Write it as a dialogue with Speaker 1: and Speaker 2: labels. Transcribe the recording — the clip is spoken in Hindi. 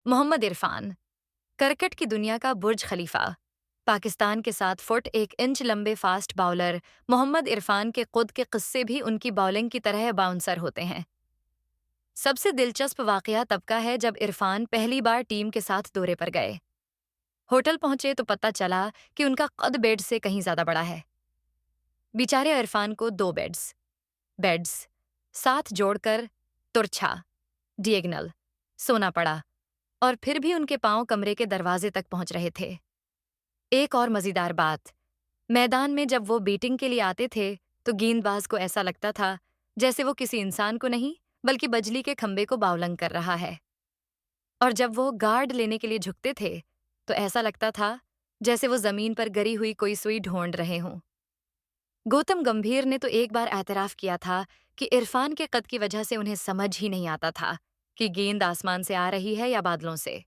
Speaker 1: मोहम्मद इरफान, क्रिकेट की दुनिया का बुर्ज खलीफा। पाकिस्तान के 7 फुट 1 इंच लंबे फास्ट बाउलर मोहम्मद इरफान के खुद के किस्से भी उनकी बॉलिंग की तरह बाउंसर होते हैं। सबसे दिलचस्प वाकया तब का है जब इरफान पहली बार टीम के साथ दौरे पर गए। होटल पहुंचे तो पता चला कि उनका कद बेड से कहीं ज्यादा बड़ा है। बेचारे इरफान को दो बेड्स साथ जोड़कर तुरछा डिएगनल सोना पड़ा, और फिर भी उनके पांव कमरे के दरवाजे तक पहुंच रहे थे। एक और मजेदार बात, मैदान में जब वो बैटिंग के लिए आते थे तो गेंदबाज को ऐसा लगता था जैसे वो किसी इंसान को नहीं बल्कि बिजली के खंभे को बावलंग कर रहा है। और जब वो गार्ड लेने के लिए झुकते थे तो ऐसा लगता था जैसे वो जमीन पर गिरी हुई कोई सुई ढूंढ रहे हों। गौतम गंभीर ने तो एक बार एतराफ किया था कि इरफान के कद की वजह से उन्हें समझ ही नहीं आता था कि गेंद आसमान से आ रही है या बादलों से।